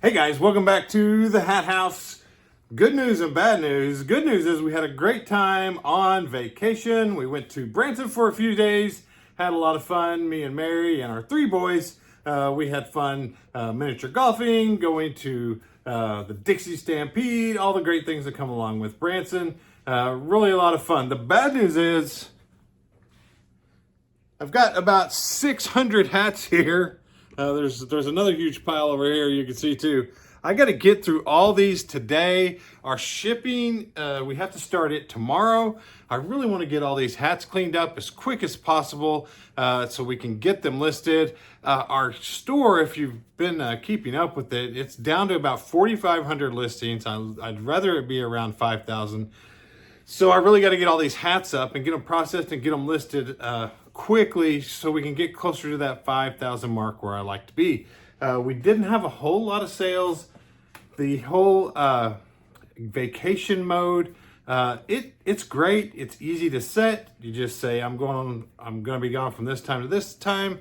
Hey guys, welcome back to the Hat House. Good news and bad news. Good news is we had a great time on vacation. We went to Branson for a few days, had a lot of fun, me and Mary and our three boys. We had fun miniature golfing, going to the Dixie Stampede, all the great things that come along with Branson. Really a lot of fun. The bad news is I've got about 600 hats here. There's another huge pile over here you can see too. I got to get through all these today. Our shipping, we have to start it tomorrow. I really want to get all these hats cleaned up as quick as possible so we can get them listed. Our store, if you've been keeping up with it, it's down to about 4,500 listings. I'd rather it be around 5,000. So I really got to get all these hats up and get them processed and get them listed quickly so we can get closer to that 5,000 mark where I like to be. We didn't have a whole lot of sales. The whole vacation mode, it's great. It's easy to set. You just say, I'm going to be gone from this time to this time.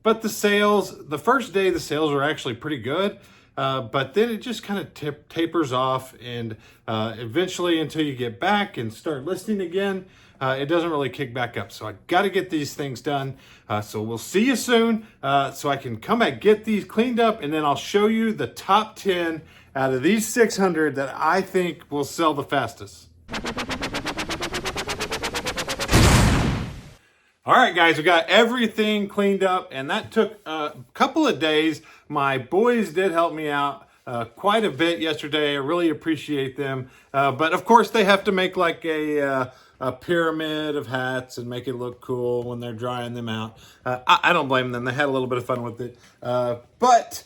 But the sales, the first day, the sales are actually pretty good. But then it just kind of tapers off, and eventually until you get back and start listing again, it doesn't really kick back up. So I got to get these things done. So we'll see you soon so I can come back, get these cleaned up, and then I'll show you the top 10 out of these 600 that I think will sell the fastest. All right, guys, we got everything cleaned up, and that took a couple of days. My boys did help me out quite a bit yesterday. I really appreciate them. But of course, they have to make like a pyramid of hats and make it look cool when they're drying them out. I don't blame them. They had a little bit of fun with it. But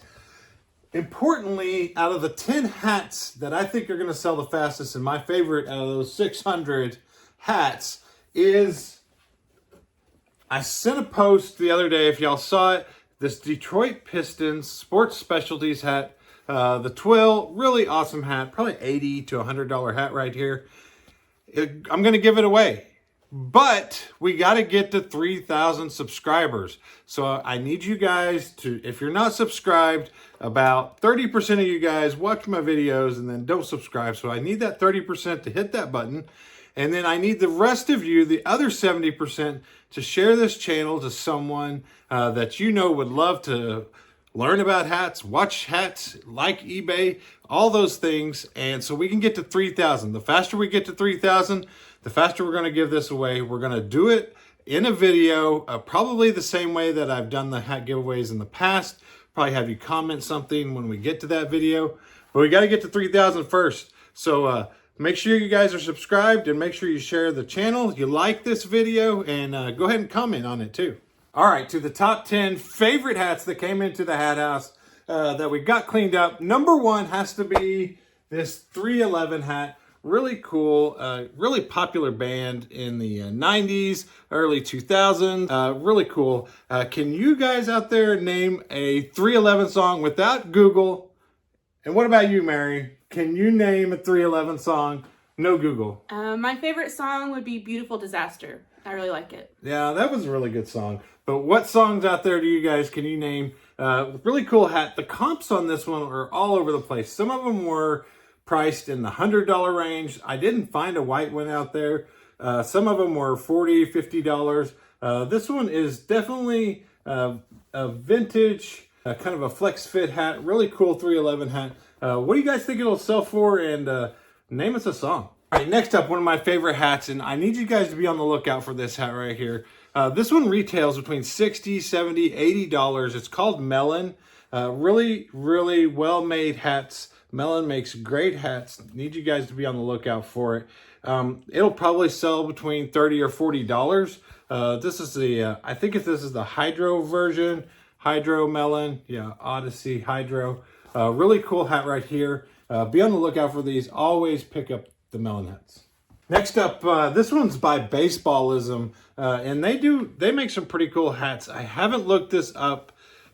importantly, out of the 10 hats that I think are going to sell the fastest, and my favorite out of those 600 hats is, I sent a post the other day, if y'all saw it, this Detroit Pistons Sports Specialties hat, the twill, really awesome hat, probably $80 to $100 hat right here. I'm going to give it away, but we got to get to 3,000 subscribers. So I need you guys to, if you're not subscribed, about 30% of you guys watch my videos and then don't subscribe. So I need that 30% to hit that button. And then I need the rest of you, the other 70%, to share this channel to someone that you know would love to learn about hats, watch hats, like eBay, all those things. And so we can get to 3,000. The faster we get to 3,000, the faster we're going to give this away. We're going to do it in a video, probably the same way that I've done the hat giveaways in the past. Probably have you comment something when we get to that video. But we got to get to 3,000 first. So make sure you guys are subscribed and make sure you share the channel. You like this video, and go ahead and comment on it too. All right, to the top 10 favorite hats that came into the Hat House that we got cleaned up. Number one has to be this 311 hat. Really cool, really popular band in the 90s, early 2000s. Really cool. Can you guys out there name a 311 song without Google? And what about you, Mary? Can you name a 311 song? No Google. My favorite song would be Beautiful Disaster. I really like it. Yeah, that was a really good song. But what songs out there do you guys, can you name? Really cool hat. The comps on this one are all over the place. Some of them were priced in the $100 range. I didn't find a white one out there. Some of them were $40, $50. This one is definitely a vintage, kind of a flex fit hat. Really cool 311 hat. What do you guys think it'll sell for? And name us a song. All right, next up, one of my favorite hats, and I need you guys to be on the lookout for this hat right here. This one retails between $60, $70, $80. It's called Melon. Really, really well-made hats. Melon makes great hats. Need you guys to be on the lookout for it. It'll probably sell between $30 or $40. This is the, I think this is the Hydro version. Hydro Melon, yeah, Odyssey Hydro. Really cool hat right here. Be on the lookout for these. Always pick up the Melon hats. Next up, this one's by Baseballism, and they make some pretty cool hats. I haven't looked this up,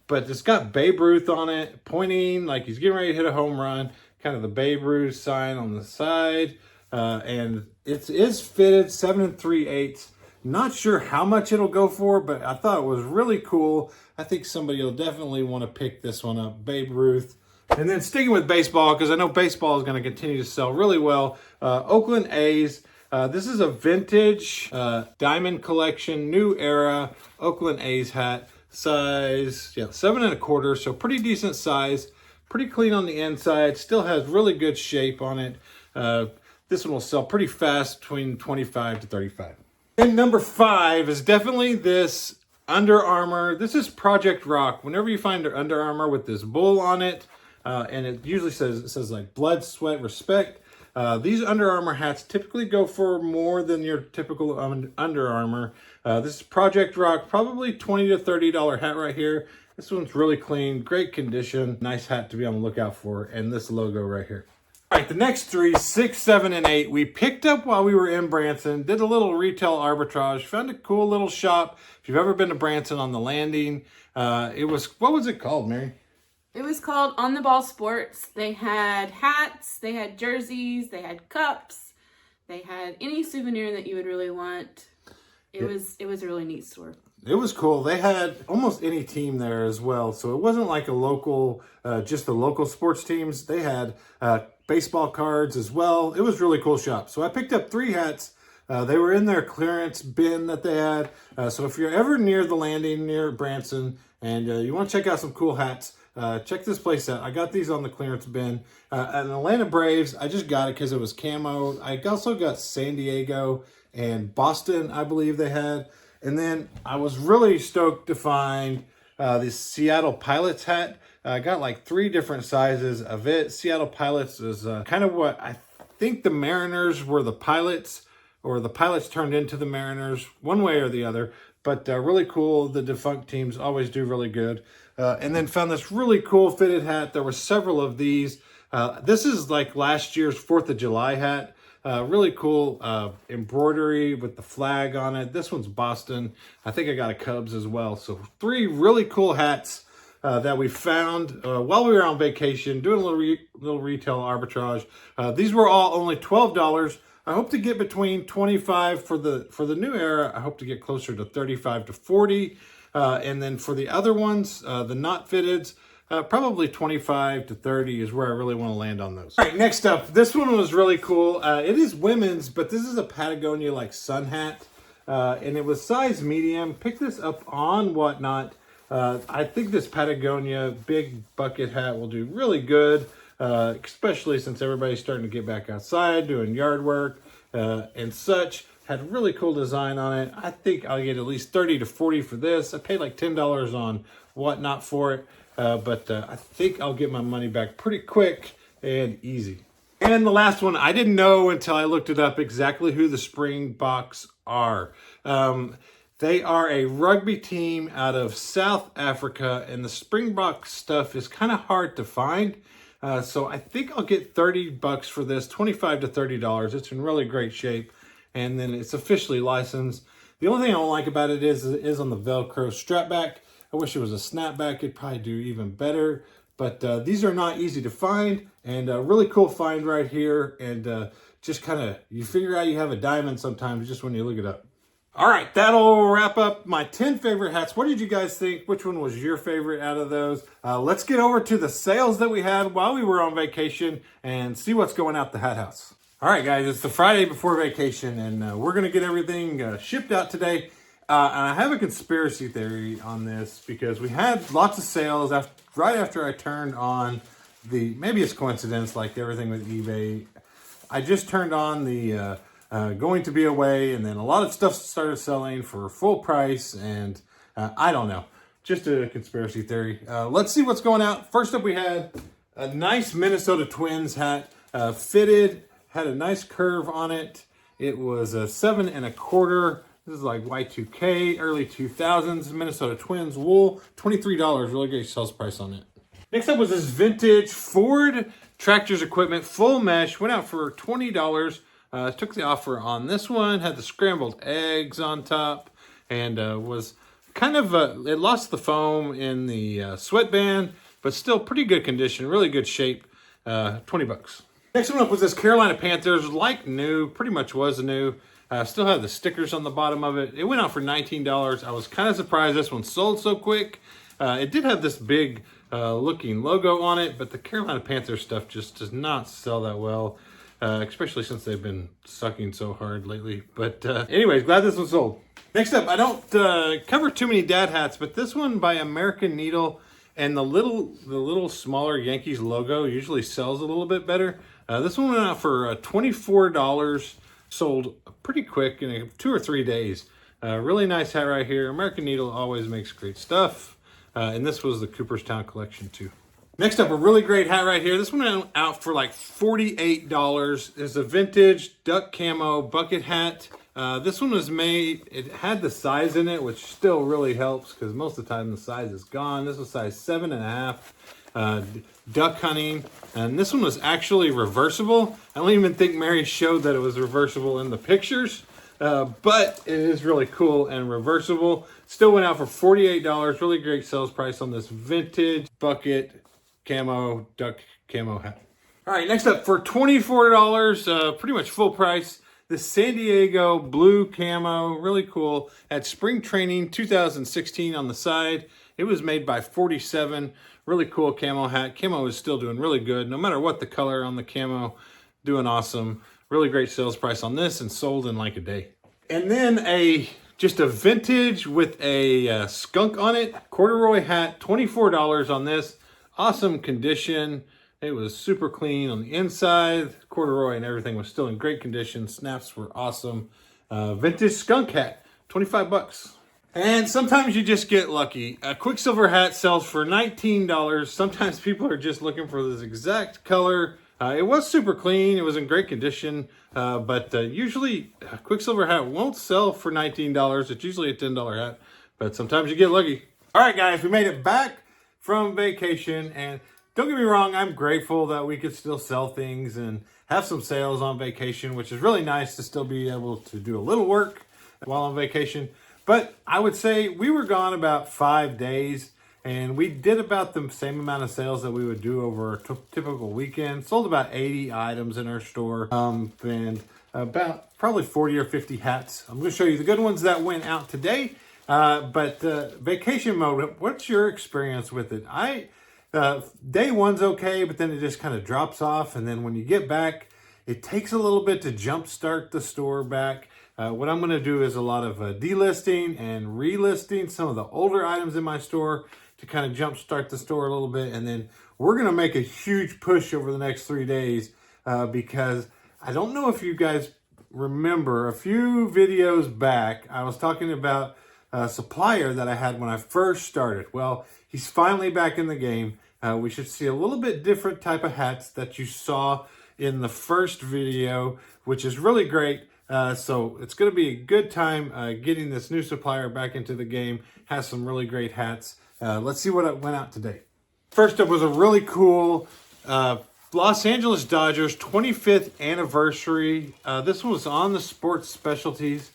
but it's got Babe Ruth on it, pointing like he's getting ready to hit a home run, kind of the Babe Ruth sign on the side, and it is fitted 7 3/8. Not sure how much it'll go for, but I thought it was really cool. I think somebody will definitely want to pick this one up. Babe Ruth, And then sticking with baseball, because I know baseball is going to continue to sell really well, Oakland A's. This is a vintage diamond collection, new era Oakland A's hat. Size, 7¼ so pretty decent size. Pretty clean on the inside. Still has really good shape on it. This one will sell pretty fast, between 25 to 35. And number 5 is definitely this Under Armour. This is Project Rock. Whenever you find an Under Armour with this bull on it, and it usually says like blood, sweat, respect. These Under Armour hats typically go for more than your typical Under Armour. This is Project Rock, probably $20 to $30 hat right here. This one's really clean, great condition, nice hat to be on the lookout for, and this logo right here. All right, the next 3, 6, 7, and 8, we picked up while we were in Branson, did a little retail arbitrage, found a cool little shop. If you've ever been to Branson on the Landing, what was it called, Mary? It was called On the Ball Sports. They had hats, they had jerseys, they had cups, they had any souvenir that you would really want. It was a really neat store. It was cool. They had almost any team there as well. So it wasn't like a local, just the local sports teams. They had baseball cards as well. It was a really cool shop. So I picked up 3 hats. They were in their clearance bin that they had. So if you're ever near the Landing, near Branson, and you want to check out some cool hats, check this place out. I got these on the clearance bin. An Atlanta Braves, I just got it because it was camo. I also got San Diego and Boston, I believe they had. And then I was really stoked to find this Seattle Pilots hat. I got like 3 different sizes of it. Seattle Pilots is kind of what I think the Mariners were the Pilots, or the Pilots turned into the Mariners, one way or the other. But really cool. The defunct teams always do really good. And then found this really cool fitted hat. There were several of these. This is like last year's 4th of July hat. Really cool embroidery with the flag on it. This one's Boston. I think I got a Cubs as well. So 3 really cool hats that we found while we were on vacation, doing a little retail arbitrage. These were all only $12. I hope to get between 25 for the new era. I hope to get closer to 35 to 40. And then for the other ones, the not fitteds, probably 25 to 30 is where I really want to land on those. All right, next up, this one was really cool. It is women's, but this is a Patagonia like sun hat. And it was size medium. Picked this up on Whatnot. I think this Patagonia big bucket hat will do really good, especially since everybody's starting to get back outside, doing yard work and such. Had really cool design on it. I think I'll get at least 30 to 40 for this. I paid like $10 on Whatnot for it. But I think I'll get my money back pretty quick and easy. And the last one, I didn't know until I looked it up exactly who the Springboks are. They are a rugby team out of South Africa, and the Springbok stuff is kind of hard to find. So I think I'll get $30 for this, $25 to $30. It's in really great shape, and then it's officially licensed. The only thing I don't like about it is on the Velcro strap back. I wish it was a snapback. It'd probably do even better. But these are not easy to find. And a really cool find right here. And just kind of, you figure out you have a diamond sometimes just when you look it up. All right, that'll wrap up my 10 favorite hats. What did you guys think? Which one was your favorite out of those? Let's get over to the sales that we had while we were on vacation and see what's going out the hat house. All right, guys, it's the Friday before vacation. And we're going to get everything shipped out today. And I have a conspiracy theory on this because we had lots of sales right after I turned on maybe it's coincidence like everything with eBay. I just turned on the going to be away, and then a lot of stuff started selling for full price, and I don't know. Just a conspiracy theory. Let's see what's going out. First up, we had a nice Minnesota Twins hat, fitted, had a nice curve on it. It was a 7¼ This is like Y2K, early 2000s, Minnesota Twins wool, $23, really great sales price on it. Next up was this vintage Ford Tractors Equipment full mesh, went out for $20. Took the offer on this one, had the scrambled eggs on top, and was kind of, it lost the foam in the sweatband, but still pretty good condition, really good shape, $20. Next one up was this Carolina Panthers, like new, pretty much was new. Still have the stickers on the bottom of it. It went out for $19. I was kind of surprised this one sold so quick. It did have this big looking logo on it, but the Carolina Panthers stuff just does not sell that well, especially since they've been sucking so hard lately. But anyways, glad this was sold. Next up, I don't cover too many dad hats, but this one by American Needle and the little smaller Yankees logo usually sells a little bit better. This one went out for $24, sold pretty quick in 2 or 3 days. Really nice hat right here. American Needle always makes great stuff. And this was the Cooperstown collection too. Next up, a really great hat right here. This one went out for like $48. It's a vintage duck camo bucket hat. This one was made, it had the size in it, which still really helps because most of the time the size is gone. This was size 7.5, duck hunting. And this one was actually reversible. I don't even think Mary showed that it was reversible in the pictures. But it is really cool and reversible. Still went out for $48. Really great sales price on this vintage bucket camo duck camo hat. All right, next up for $24, pretty much full price. This San Diego blue camo, really cool. At Spring Training 2016 on the side. It was made by 47. Really cool camo hat. Camo is still doing really good. No matter what the color on the camo, doing awesome. Really great sales price on this and sold in like a day. And then just a vintage with a skunk on it. Corduroy hat, $24 on this. Awesome condition. It was super clean on the inside. Corduroy and everything was still in great condition. Snaps were awesome. Vintage skunk hat, 25 bucks. And sometimes you just get lucky. A Quicksilver hat sells for $19. Sometimes people are just looking for this exact color. It was super clean. It was in great condition. But usually a Quicksilver hat won't sell for $19. It's usually a $10 hat. But sometimes you get lucky. All right, guys, we made it back from vacation. And don't get me wrong, I'm grateful that we could still sell things and have some sales on vacation, which is really nice to still be able to do a little work while on vacation. But I would say we were gone about 5 days, and we did about the same amount of sales that we would do over a typical weekend. Sold about 80 items in our store, and about probably 40 or 50 hats. I'm going to show you the good ones that went out today. But vacation mode, what's your experience with it? Day one's okay, but then it just kind of drops off. And then when you get back, it takes a little bit to jumpstart the store back. What I'm going to do is a lot of delisting and relisting some of the older items in my store to kind of jumpstart the store a little bit. And then we're going to make a huge push over the next 3 days because I don't know if you guys remember a few videos back, I was talking about a supplier that I had when I first started. Well, he's finally back in the game. We should see a little bit different type of hats that you saw in the first video, which is really great. So it's going to be a good time getting this new supplier back into the game. Has some really great hats. Let's see what went out today. First up was a really cool Los Angeles Dodgers 25th anniversary. This one was on the Sports Specialties.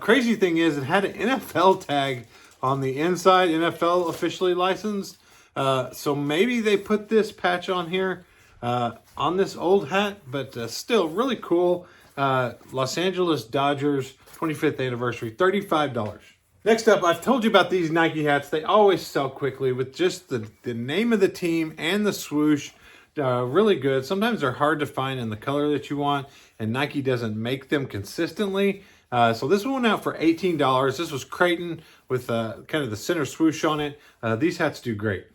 Crazy thing is it had an NFL tag on the inside, NFL officially licensed. So maybe they put this patch on here on this old hat, but still really cool. Los Angeles Dodgers 25th anniversary, $35. Next up, I've told you about these Nike hats. They always sell quickly with just the name of the team and the swoosh. Really good. Sometimes they're hard to find in the color that you want, and Nike doesn't make them consistently. So this one went out for $18. This was Creighton with kind of the center swoosh on it. These hats do great.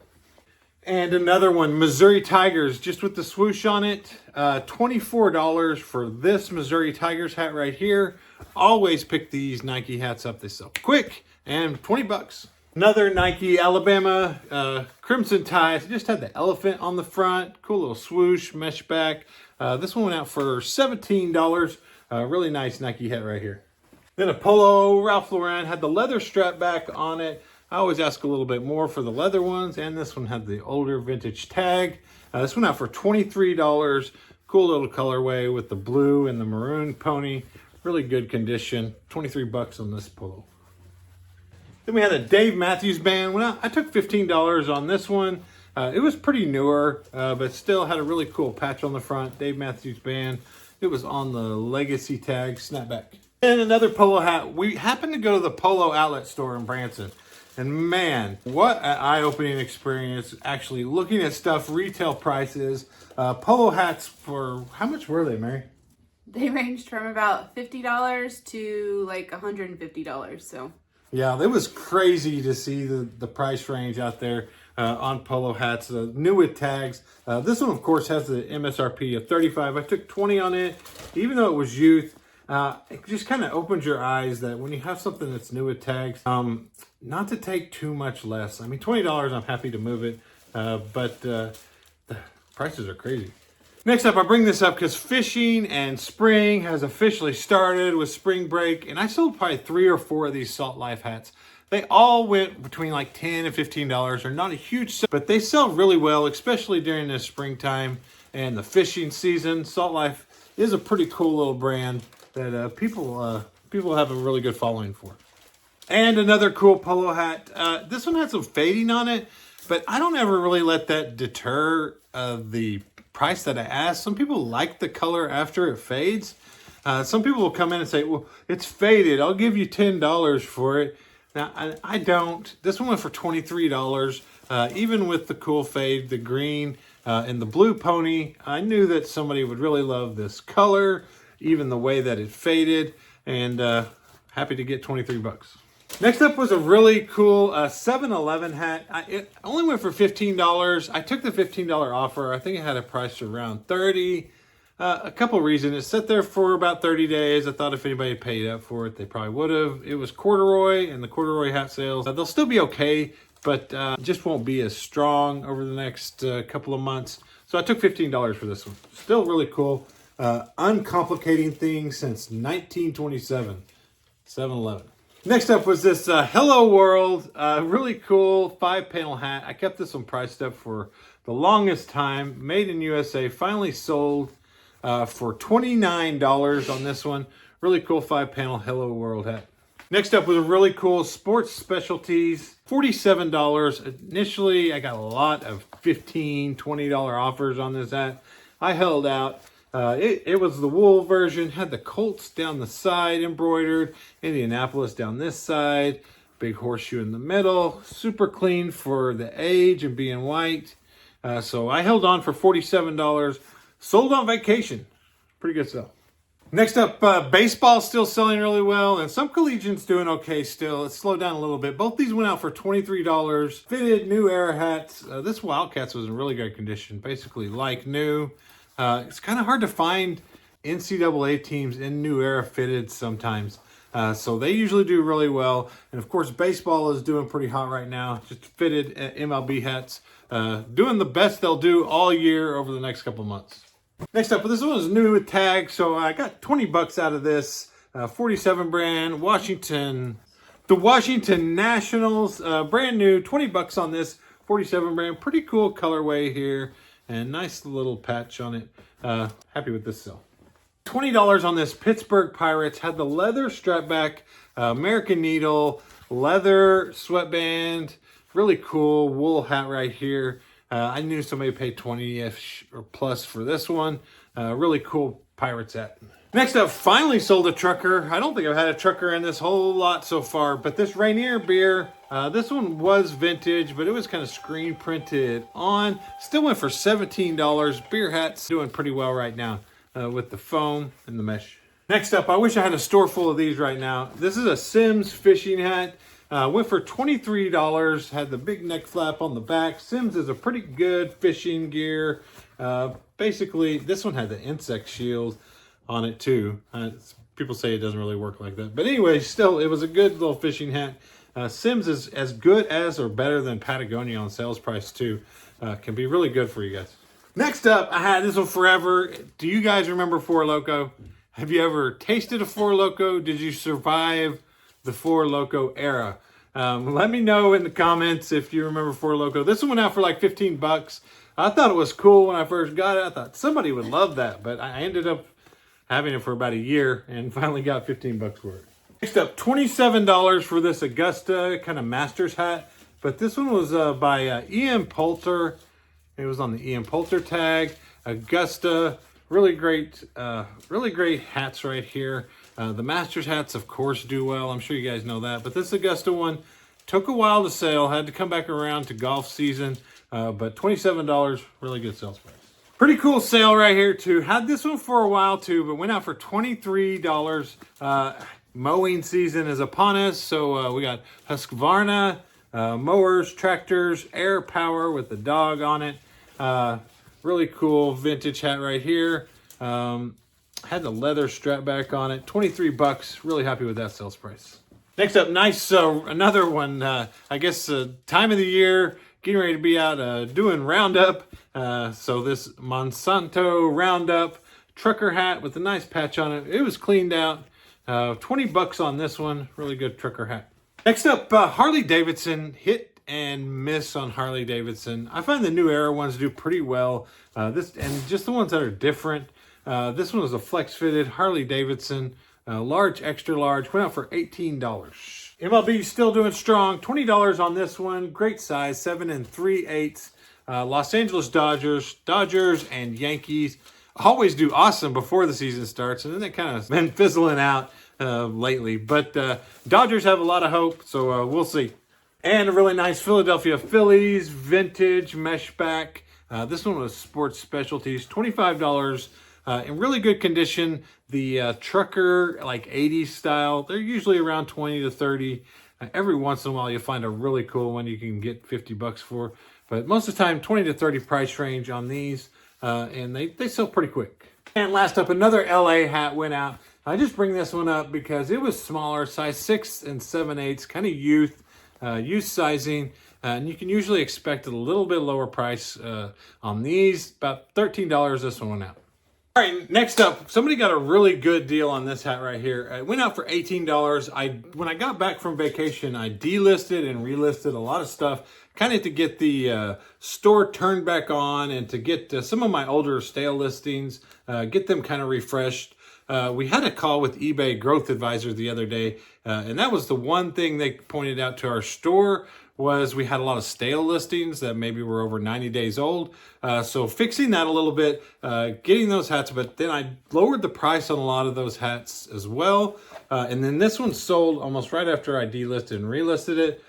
And another one, Missouri Tigers, just with the swoosh on it. $24 for this Missouri Tigers hat right here. Always pick these Nike hats up. They sell quick, and 20 bucks. Another Nike Alabama Crimson Tide. Just had the elephant on the front. Cool little swoosh, mesh back. This one went out for $17. Really nice Nike hat right here. Then a Polo Ralph Lauren had the leather strap back on it. I always ask a little bit more for the leather ones, and this one had the older vintage tag. This went out for $23. Cool little colorway with the blue and the maroon pony. Really good condition. 23 bucks on this polo. Then we had a Dave Matthews Band. Well, I took $15 on this one. It was pretty newer, but still had a really cool patch on the front. Dave Matthews Band. It was on the Legacy tag snapback. And another polo hat. We happened to go to the Polo Outlet store in Branson. And man, what an eye-opening experience actually looking at stuff, retail prices. Polo hats for, how much were they, Mary? They ranged from about $50 to like $150. So yeah, it was crazy to see the price range out there on polo hats, new with tags. This one, of course, has the MSRP of $35. I took 20 on it, even though it was youth. It just kind of opens your eyes that when you have something that's new with tags, not to take too much less. I mean, $20, I'm happy to move it, but the prices are crazy. Next up, I bring this up because fishing and spring has officially started with spring break, and I sold probably 3 or 4 of these Salt Life hats. They all went between like $10 and $15. They're not a huge sale, but they sell really well, especially during the springtime and the fishing season. Salt Life is a pretty cool little brand that people have a really good following for. And another cool polo hat. This one had some fading on it, but I don't ever really let that deter the price that I ask. Some people like the color after it fades. Some people will come in and say, well, it's faded, I'll give you $10 for it. Now, I don't. This one went for $23. Even with the cool fade, the green and the blue pony, I knew that somebody would really love this color, even the way that it faded, and happy to get 23 bucks. Next up was a really cool 7-Eleven hat. It only went for $15. I took the $15 offer. I think it had a price around $30. A couple reasons. It sat there for about 30 days. I thought if anybody paid up for it, they probably would have. It was corduroy, and the corduroy hat sales, they'll still be okay, but just won't be as strong over the next couple of months. So I took $15 for this one. Still really cool. Uncomplicating things since 1927. 7-Eleven. Next up was this Hello World, really cool 5-panel hat. I kept this one priced up for the longest time. Made in USA, finally sold for $29 on this one. Really cool 5-panel Hello World hat. Next up was a really cool Sports Specialties, $47. Initially, I got a lot of $15, $20 offers on this hat. I held out. It was the wool version, had the Colts down the side embroidered, Indianapolis down this side, big horseshoe in the middle, super clean for the age and being white. So I held on for $47, sold on vacation. Pretty good stuff. Next up, baseball still selling really well, and some collegiates doing okay still. It's slowed down a little bit. Both these went out for $23. Fitted new era hats. This Wildcats was in really good condition, basically like new. It's kind of hard to find NCAA teams in new era fitted sometimes. So they usually do really well. And of course, baseball is doing pretty hot right now. Just fitted MLB hats. Doing the best they'll do all year over the next couple months. Next up, this one is new with tag. So I got 20 bucks out of this. 47 brand, Washington. The Washington Nationals, brand new, 20 bucks on this. 47 brand, pretty cool colorway here. And nice little patch on it. Happy with this sale. $20 on this Pittsburgh Pirates. Had the leather strap back, American Needle, leather sweatband. Really cool wool hat right here. I knew somebody paid 20-ish or plus for this one. Really cool Pirates hat. Next up, finally sold a trucker. I don't think I've had a trucker in this whole lot so far, but this Rainier beer, this one was vintage, but it was kind of screen printed on. Still went for $17. Beer hat's doing pretty well right now with the foam and the mesh. Next up, I wish I had a store full of these right now. This is a Simms fishing hat. Went for $23. Had the big neck flap on the back. Simms is a pretty good fishing gear. Basically, this one had the insect shield on it too. People say it doesn't really work like that. But anyway, still, it was a good little fishing hat. Simms is as good as or better than Patagonia on sales price too. Can be really good for you guys. Next up, I had this one forever. Do you guys remember Four Loco? Have you ever tasted a Four Loco? Did you survive the Four Loco era? Let me know in the comments if you remember Four Loco. This one went out for like 15 bucks. I thought it was cool when I first got it. I thought somebody would love that, but I ended up having it for about a year and finally got 15 bucks for it. Next up, $27 for this Augusta kind of Masters hat. But this one was by Ian Poulter. It was on the Ian Poulter tag. Augusta, really great hats right here. The Masters hats, of course, do well. I'm sure you guys know that. But this Augusta one, Took a while to sell, had to come back around to golf season, but $27, really good sales price. Pretty cool sale right here too. Had this one for a while too, but went out for $23. Mowing season is upon us, so we got Husqvarna, mowers, tractors, air power with the dog on it. Really cool vintage hat right here. Had the leather strap back on it. 23 bucks. Really happy with that sales price. Next up, nice, another one. I guess time of the year, getting ready to be out doing Roundup. So this Monsanto Roundup trucker hat with a nice patch on it. It was cleaned out. 20 bucks on this one. Really good trucker hat. Next up, Harley-Davidson. Hit and miss on Harley-Davidson. I find the new era ones do pretty well. And just the ones that are different. This one was a flex fitted Harley-Davidson. Large, extra large, went out for $18. MLB still doing strong. $20 on this one. Great size, 7 3/8. Los Angeles Dodgers and Yankees always do awesome before the season starts, and then they kind of been fizzling out lately. But Dodgers have a lot of hope, so we'll see. And a really nice Philadelphia Phillies vintage mesh back. This one was Sports Specialties, $25. In really good condition. The trucker, like 80s style, they're usually around 20 to 30. Every once in a while, you'll find a really cool one you can get 50 bucks for. But most of the time, 20 to 30 price range on these. And they sell pretty quick. And last up, another LA hat went out. I just bring this one up because it was smaller, size 6 7/8, kind of youth sizing. And you can usually expect a little bit lower price on these. About $13 this one went out. All right, next up, somebody got a really good deal on this hat right here. It went out for $18. When I got back from vacation, I delisted and relisted a lot of stuff, kind of to get the store turned back on and to get some of my older stale listings, get them kind of refreshed. We had a call with eBay Growth Advisor the other day, and that was the one thing they pointed out to our store was we had a lot of stale listings that maybe were over 90 days old. So fixing that a little bit, getting those hats, but then I lowered the price on a lot of those hats as well. And then this one sold almost right after I delisted and relisted it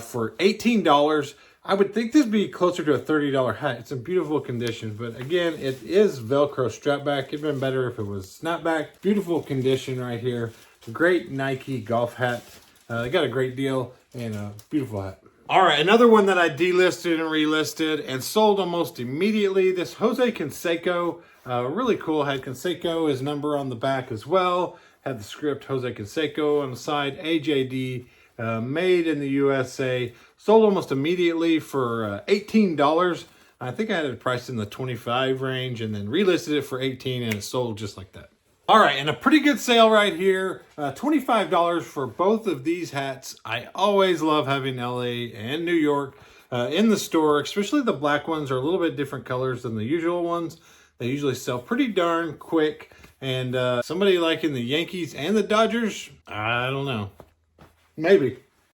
for $18. I would think this would be closer to a $30 hat. It's in beautiful condition, but again, it is Velcro strap back. It'd been better if it was snapback. Beautiful condition right here. Great Nike golf hat. They got a great deal and a beautiful hat. All right, another one that I delisted and relisted and sold almost immediately. This Jose Canseco, really cool. Had Canseco, his number on the back as well. Had the script Jose Canseco on the side. AJD, made in the USA. Sold almost immediately for $18. I think I had it priced in the 25 range and then relisted it for 18 and it sold just like that. All right, and a pretty good sale right here. $25 for both of these hats. I always love having LA and New York in the store, especially the black ones are a little bit different colors than the usual ones. They usually sell pretty darn quick. And somebody like in the Yankees and the Dodgers, I don't know. Maybe.